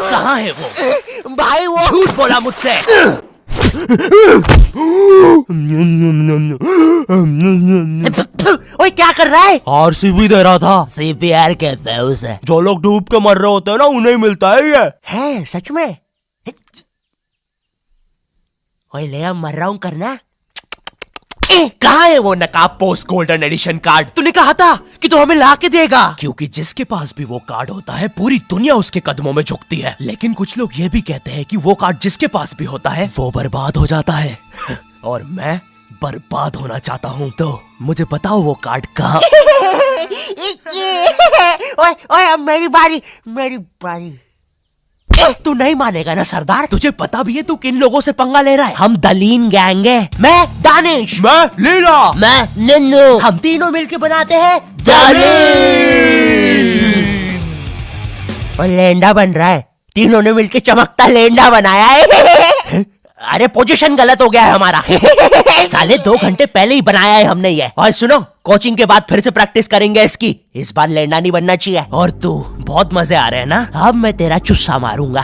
कहाँ है वो? भाई वो झूठ बोला मुझसे। ओए क्या कर रहा है? आरसीबी दे रहा था। सीपीआर कहते हैं उसे। जो लोग डूब के मर रहे होते हैं ना, उन्हें मिलता है ये। है सच में? ओए ले अब मर रहा हूँ करना। कहाँ है वो नकाब पोस्ट गोल्डन एडिशन कार्ड? तूने कहा था कि तू हमें ला के देगा। क्योंकि जिसके पास भी वो कार्ड होता है, पूरी दुनिया उसके कदमों में झुकती है। लेकिन कुछ लोग ये भी कहते हैं कि वो कार्ड जिसके पास भी होता है, वो बर्बाद हो जाता है। और मैं बर्बाद होना चाहता हूँ, तो मुझे बताओ वो कार्ड कहाँ? ओए ओए अब मेरी बारी। तू नहीं मानेगा ना सरदार? तुझे पता भी है तू किन लोगों से पंगा ले रहा है? हम दलीन गैंग है। मैं दानिश, मैं लीला, मैं नन्नू, हम तीनों मिलके बनाते हैं और लेंडा बन रहा है। तीनों ने मिलके चमकता लेंडा बनाया है। अरे पोजीशन गलत हो गया है हमारा। साले 2 घंटे पहले ही बनाया है हमने ये। और सुनो, कोचिंग के बाद फिर से प्रैक्टिस करेंगे इसकी। इस बार लेंडा नहीं बनना चाहिए। और तू बहुत मजे आ रहे हैं ना? अब मैं तेरा चुस्सा मारूंगा।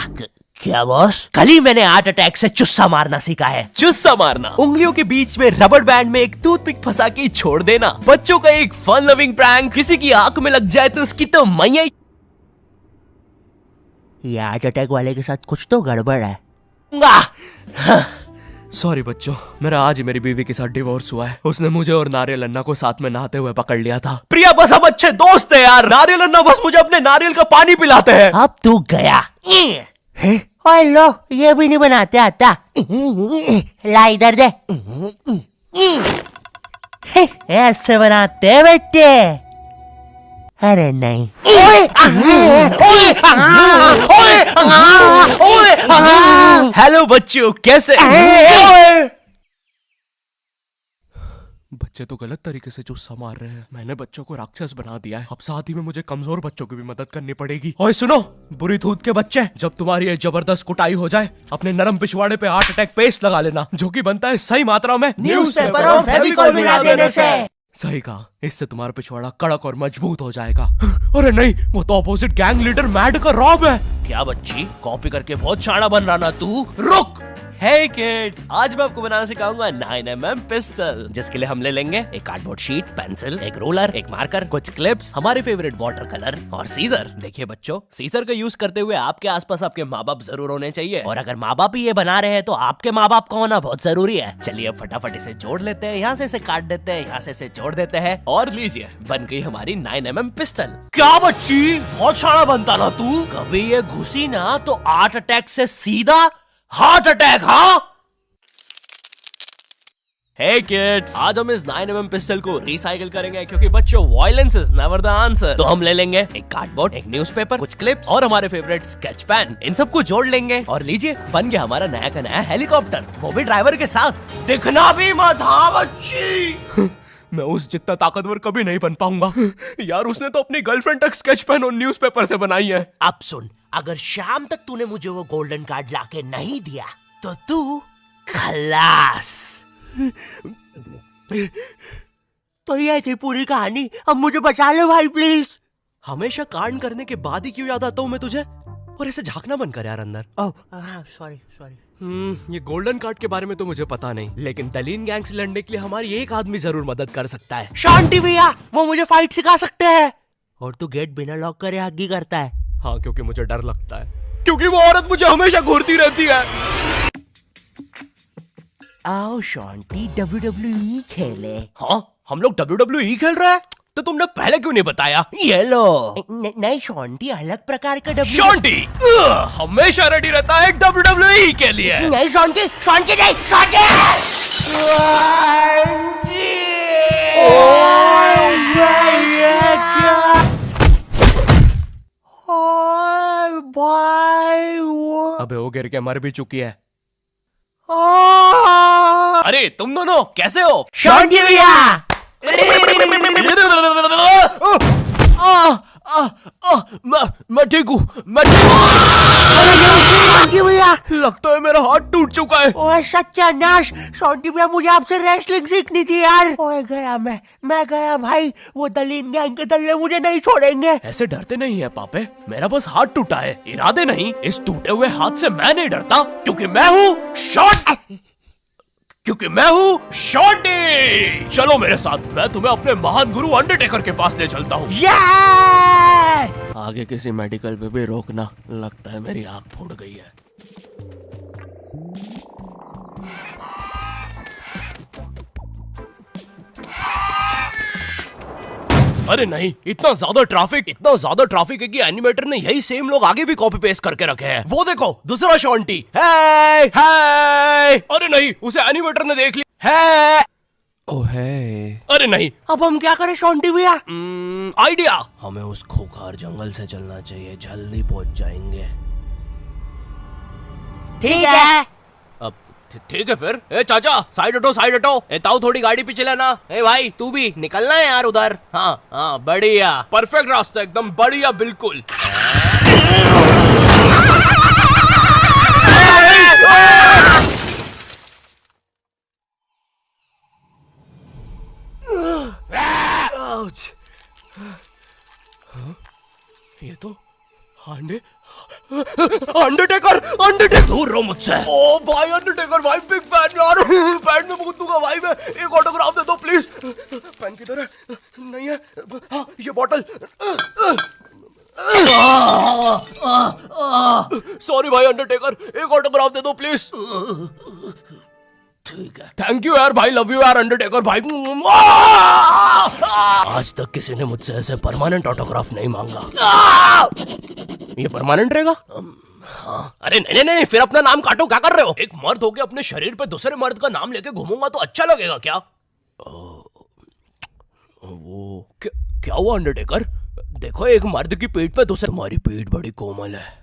क्या बॉस? कल ही मैंने हार्ट अटैक से चुस्सा मारना सीखा है। चुस्सा मारना उंगलियों के बीच में रबर बैंड में एक टूथपिक फंसा के छोड़ देना। बच्चों का एक फन लविंग प्रैंक। किसी की आंख में लग जाए तो उसकी तो मैया। ये हार्ट अटैक वाले के साथ कुछ तो गड़बड़ है। सॉरी बच्चों, मेरा आज ही मेरी बीवी के साथ डिवोर्स हुआ है। उसने मुझे और नारियल अन्ना को साथ में नहाते हुए पकड़ लिया था। प्रिया बस हम अच्छे दोस्त हैं यार। नारियल अन्ना बस मुझे अपने नारियल का पानी पिलाते हैं। अब तू गया। ओए लो, ये भी नहीं बनाते आता। ला इधर दे। ऐसे बनाते हैं बेटे। अरे नहीं। हेलो बच्चों, कैसे? बच्चे तो गलत तरीके से चुस्सा मार रहे हैं। मैंने बच्चों को राक्षस बना दिया है। अब साथ ही में मुझे कमजोर बच्चों की भी मदद करनी पड़ेगी। और सुनो बुरी धूत के बच्चे, जब तुम्हारी ये जबरदस्त कुटाई हो जाए, अपने नरम पिछवाड़े पे हार्ट अटैक पेस्ट लगा लेना, जो कि बनता है सही मात्रा में न्यूज़पेपर और फेविकोल मिला देने से। सही कहा, इससे तुम्हारा पिछवाड़ा कड़क और मजबूत हो जाएगा। अरे नहीं, वो तो अपोजिट गैंग लीडर मैड का रॉब है। क्या बच्ची, कॉपी करके बहुत शाना बन रहा ना तू? रुक। Hey kid, आज मैं आपको बनाना सिखाऊंगा 9mm पिस्टल, जिसके लिए हम ले लेंगे एक कार्डबोर्ड शीट, पेंसिल, एक रोलर, एक मार्कर, कुछ क्लिप्स, हमारे फेवरेट वाटर कलर और सीजर। देखिए बच्चों, सीजर का यूज करते हुए आपके आसपास आपके माँ बाप जरूर होने चाहिए। और अगर माँ बाप ही ये बना रहे हैं तो आपके माँ बाप का होना बहुत जरूरी है। चलिए अब फटाफट इसे जोड़ लेते हैं। यहाँ से इसे काट देते हैं, यहाँ से इसे जोड़ देते हैं और लीजिए बन गई हमारी 9mm पिस्टल। क्या बच्ची, बहुत शाना बनता ना तू? कभी ये घुसी ना तो हार्ट अटैक से सीधा हार्ट अटैक। हाँ हे किड्स, आज हम इस 9mm पिस्टल को रिसाइकिल करेंगे, क्योंकि बच्चों violence is never the answer. तो हम ले लेंगे एक कार्डबोर्ड, एक न्यूज़पेपर, कुछ क्लिप्स और हमारे फेवरेट स्केच पेन। इन सबको जोड़ लेंगे और लीजिए बन गया हमारा नया का नया हेलीकॉप्टर, वो भी ड्राइवर के साथ। दिखना भी मत। हाँ बच्ची। मैं उस जितना ताकतवर कभी नहीं बन पाऊंगा यार। उसने तो अपनी गर्लफ्रेंड तक स्केच पेन और न्यूज़पेपर से बनाई है। अब सुन, अगर शाम तक तूने मुझे वो गोल्डन कार्ड लाके नहीं दिया तो तू खलास। तो ये थी पूरी कहानी। अब मुझे बचा लो भाई प्लीज। हमेशा कांड करने के बाद ही क्यों याद आता हूँ मैं तुझे? और ऐसे झांकना बंद कर यार अंदर। Oh sorry. ये गोल्डन कार्ड के बारे में तो मुझे पता नहीं, लेकिन दलीन गैंग से लड़ने के लिए हमारी एक आदमी जरूर मदद कर सकता है। शांति भैया, वो मुझे फाइट सिखा सकते हैं। और तू गेट बिना लॉक करे हग्गी करता है। हाँ, क्योंकि मुझे डर लगता है, क्योंकि वो औरत मुझे हमेशा घूरती रहती है। आओ शांति, WWE खेले। हाँ, हम लोग WWE खेल रहे हैं? तो तुमने पहले क्यों नहीं बताया? ये लो। नहीं शांति, अलग प्रकार का शांति हमेशा रेडी रहता है WWE के लिए। नहीं शांति नहीं शांति। अबे वो गिर के मर भी चुकी है। अरे तुम दोनों कैसे हो? शांति भैया। मैं ठीक हूँ, मैं शॉन्टी भैया, लगता है मेरा हाथ टूट चुका है। ओए सत्यानाश, शॉन्टी भैया मुझे आपसे रेसलिंग सीखनी थी यार। ओए गया मैं गया भाई, वो दलीन गैंग के दल्ले मुझे नहीं छोड़ेंगे। ऐसे डरते नहीं है पापे, मेरा बस हाथ टूटा है, इरादे नहीं। इस टूटे हुए हाथ से मैं नहीं डरता, क्योंकि मैं हूँ शॉन्टी। चलो मेरे साथ, मैं तुम्हें अपने महान गुरु अंडरटेकर के पास ले चलता हूँ। आगे किसी मेडिकल पे भी रोकना, लगता है मेरी आंख फूट गई है। अरे नहीं, इतना ज्यादा ट्रैफिक है कि एनिमेटर ने यही सेम लोग आगे भी कॉपी पेस्ट करके रखे हैं। वो देखो, दूसरा शॉन्टी। हे अरे नहीं, उसे एनिमेटर ने देख लिया है। ओह है, अरे नहीं, अब हम क्या करें शॉन्टी भैया? आइडिया, हमें उस खोखार जंगल से चलना चाहिए, जल्दी पहुंच जाएंगे। ठीक है। अब ठीक है फिर। ए चाचा, साइड हटो। ए ताऊ, थोड़ी गाड़ी पीछे लेना। ए भाई, तू भी निकलना है यार उधर। हाँ, बढ़िया, परफेक्ट रास्ता, एकदम बढ़िया, बिल्कुल। ये तो अंडरटेकर दूर रहो मुझसे। ओ भाई अंडरटेकर भाई, बिग फैन यार, पैंट में मूत दूंगा भाई मैं। एक ऑटोग्राफ दे दो प्लीज। पेन किधर है? नहीं है। हाँ, ये बॉटल। सॉरी भाई अंडरटेकर, एक ऑटोग्राफ दे दो प्लीज। ठीक है, थैंक यू यार भाई, लव यू यार अंडरटेकर भाई। आज तक किसी ने मुझसे ऐसे परमानेंट ऑटोग्राफ नहीं मांगा। ये परमानेंट रहेगा? हाँ। अरे नहीं, फिर अपना नाम काटो, क्या कर रहे हो? एक मर्द होके अपने शरीर पे दूसरे मर्द का नाम लेके घूमूंगा तो अच्छा लगेगा क्या? वो क्या हुआ अंडरटेकर? देखो, एक मर्द की पीठ पे दूसरे। तुम्हारी पीठ बड़ी कोमल है।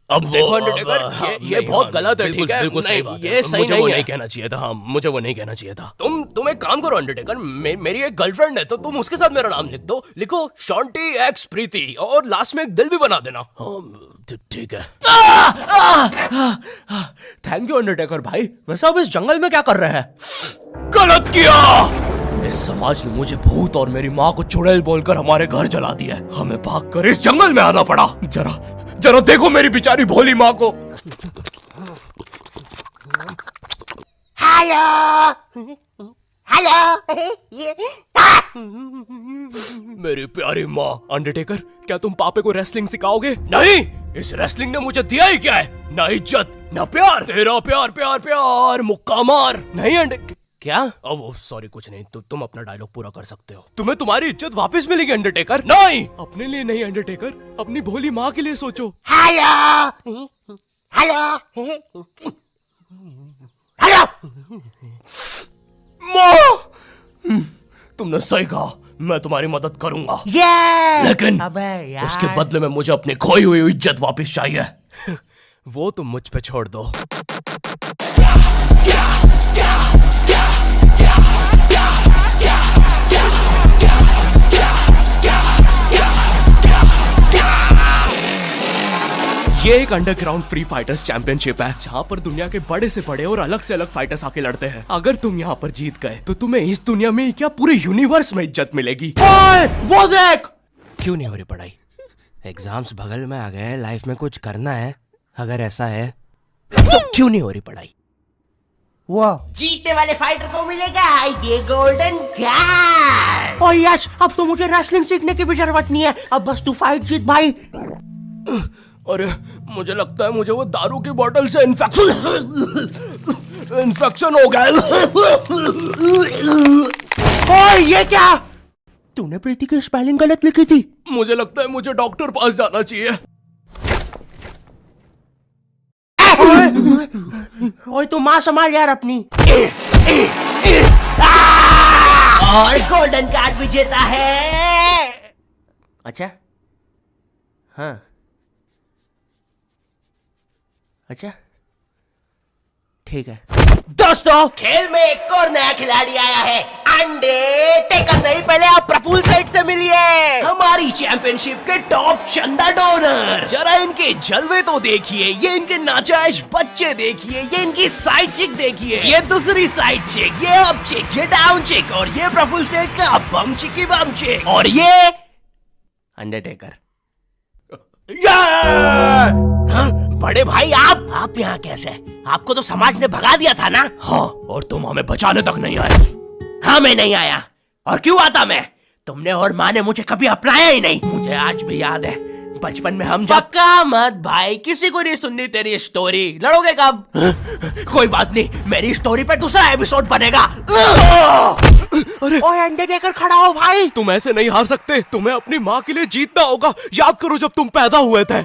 अब देखो अंडरटेकर, ये बहुत गलत है, ठीक है? बिल्कुल सही बात है। ये सही नहीं है। नहीं कहना चाहिए था। हाँ, मुझे वो नहीं कहना चाहिए था। तुम एक काम करो अंडरटेकर, मेरी एक गर्लफ्रेंड है, तो तुम उसके साथ मेरा नाम लिख दो। लिखो शॉन्टी एक्स प्रीति, और लास्ट में एक दिल भी बना देना। ठीक है। थैंक यू अंडरटेकर भाई। वैसे अब इस जंगल में क्या कर रहे हैं? गलत किया। इस समाज ने मुझे भूत और मेरी माँ को चुड़ैल बोलकर हमारे घर जला दिया। हमें भागकर इस जंगल में आना पड़ा। जरा देखो मेरी बेचारी भोली माँ को। हेलो। मेरी प्यारी माँ। अंडरटेकर, क्या तुम पापे को रेसलिंग सिखाओगे? नहीं, इस रेसलिंग ने मुझे दिया ही क्या है? ना इज्जत, ना प्यार। तेरा प्यार मुक्का मार। नहीं क्या? अब सॉरी, कुछ नहीं। तुम अपना डायलॉग पूरा कर सकते हो। तुम्हें तुम्हारी इज्जत वापस मिलेगी अंडरटेकर। नहीं, अपने लिए नहीं अंडरटेकर, अपनी भोली माँ के लिए सोचो। हेलो। माँ, तुमने सही कहा, मैं तुम्हारी मदद करूंगा। लेकिन उसके बदले में मुझे अपनी खोई हुई इज्जत वापस चाहिए। वो तुम मुझ पे छोड़ दो। ये एक अंडरग्राउंड फ्री फाइटर्स चैंपियनशिप है, जहाँ पर दुनिया के बड़े से बड़े और अलग से अलग फाइटर्स आके लड़ते हैं। अगर तुम यहाँ पर जीत गए तो तुम्हें इस दुनिया में क्या, पूरे यूनिवर्स में इज्जत मिलेगी। वो देख। क्यों नहीं हो रही पढ़ाई? एग्जाम्स बगल में आ गए, लाइफ में कुछ करना है। अगर ऐसा है तो क्यों नहीं हो रही पढ़ाई? वो जीतने वाले फाइटर को मिलेगा ये गोल्डन कार्ड। और यस, अब तो मुझे रेसलिंग सीखने की भी जरूरत नहीं है, अब बस तू फाइट जीत भाई। अरे मुझे लगता है मुझे वो दारू की बोतल से इन्फेक्शन हो गया। ओए ये क्या? तूने प्रीति की स्पेलिंग गलत लिखी थी। मुझे लगता है मुझे डॉक्टर पास जाना चाहिए। ओए तू माँ संभाल यार अपनी। और गोल्डन कार्ड विजेता है। अच्छा, हाँ, अच्छा, ठीक है। दोस्तों, खेल में एक और नया खिलाड़ी आया है। अंडरटेकर नहीं, पहले आप प्रफुल्ल सेठ से मिलिए, हमारी चैंपियनशिप के टॉप चंदा डोनर। जरा इनके जलवे तो देखिए, ये इनके नाजायज बच्चे देखिए, ये इनकी साइड चिक देखिए, ये दूसरी साइड चिक, ये अप चिक, ये डाउन चिक, और ये प्रफुल्ल सेठ का बम चिकी बम चिक, और ये अंडरटेकर। हाँ, बड़े भाई आप यहाँ कैसे? आपको तो समाज ने भगा दिया था ना? हाँ, और तुम हमें बचाने तक नहीं आए। हाँ, मैं नहीं आया। और क्यों आता मैं? तुमने और माँ ने मुझे कभी अपनाया ही नहीं। मुझे आज भी याद है, बचपन में हम पक्का मत भाई, किसी को नहीं सुननी तेरी स्टोरी। लड़ोगे कब? कोई बात नहीं, मेरी स्टोरी पे दूसरा एपिसोड बनेगा। अरे ओए अंडरटेकर, खड़ा हो भाई। तुम ऐसे नहीं हार सकते, तुम्हें अपनी माँ के लिए जीतना होगा। याद करो जब तुम पैदा हुए थे।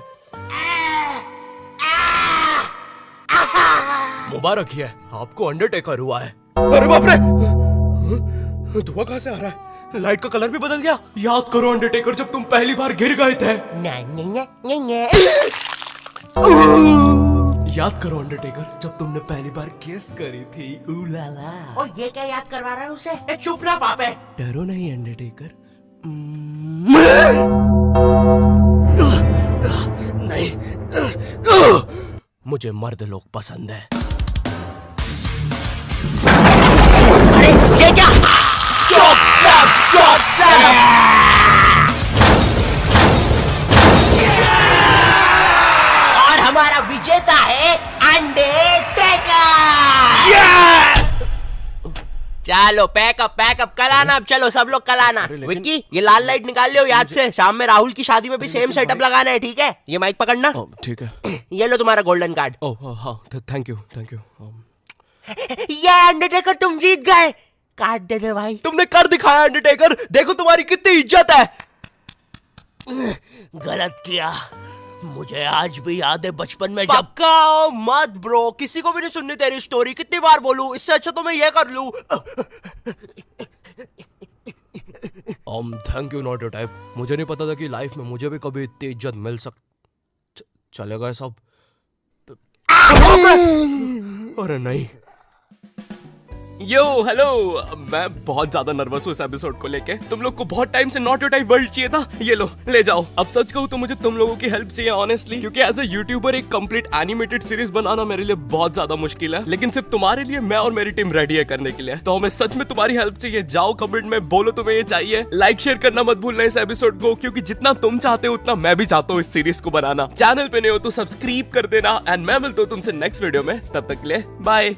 मुबारक है, आपको अंडरटेकर हुआ है। अरे बाप रे, धुआं कहां से आ रहा है? लाइट का कलर भी बदल गया। याद करो अंडरटेकर, जब तुम पहली बार गिर गए थे। याद करो अंडरटेकर, जब तुमने पहली बार किस करी थी। उलाला। और ये क्या याद करवा रहा है उसे? चुप ना पापे। डरो नहीं अंडरटेकर। नहीं, मुझे मर्द लोग पसंद है। अरे ये क्या? Chop slap. और हमारा विजेता है अंडरटेकर। चलो पैकअप कल आना। अब चलो सब लोग कल आना। विक्की, ये लाल लाइट निकाल लियो याद से। शाम में राहुल की शादी में भी सेम सेटअप लगाना है, ठीक है? ये माइक पकड़ना। ठीक है। ये लो तुम्हारा गोल्डन कार्ड। ओह हाँ, थैंक यू। ये अंडरटेकर, तुम जीत गए। कार्ड दे दे भाई। तुमने कर दिखाया अंडरटेकर, देखो तुम्हारी कितनी इज्जत है। गलत किया, मुझे आज भी याद है बचपन में जब। पक्का मत ब्रो, किसी को भी नहीं सुननी तेरी स्टोरी। कितनी बार बोलूं, इससे अच्छा तो मैं ये कर लूं। Thank you not your type. मुझे नहीं पता था कि लाइफ में मुझे भी कभी इतनी इज्जत मिल चलेगा सब। अरे नहीं। यो हेलो, मैं बहुत ज्यादा नर्वस हूँ इस एपिसोड को लेके। तुम लोग को बहुत टाइम से नॉट योर टाइप वर्ल्ड चाहिए था, ये लो ले जाओ। अब सच कहूँ तो मुझे तुम लोगों की हेल्प चाहिए ऑनेस्टली, क्योंकि एज ए यूट्यूबर एक कंप्लीट एनिमेटेड सीरीज बनाना मेरे लिए बहुत ज्यादा मुश्किल है। लेकिन सिर्फ तुम्हारे लिए मैं और मेरी टीम रेडी है करने के लिए। तो हमें सच में तुम्हारी हेल्प चाहिए। जाओ कमेंट में बोलो तुम्हें ये चाहिए। लाइक शेयर करना मत भूलना इस एपिसोड को, क्योंकि जितना तुम चाहते हो उतना मैं भी चाहता हूँ इस सीरीज को बनाना। चैनल पे नहीं हो तो सब्सक्राइब कर देना। एंड मैं मिलता हूँ तुमसे नेक्स्ट वीडियो में, तब तक के लिए बाय।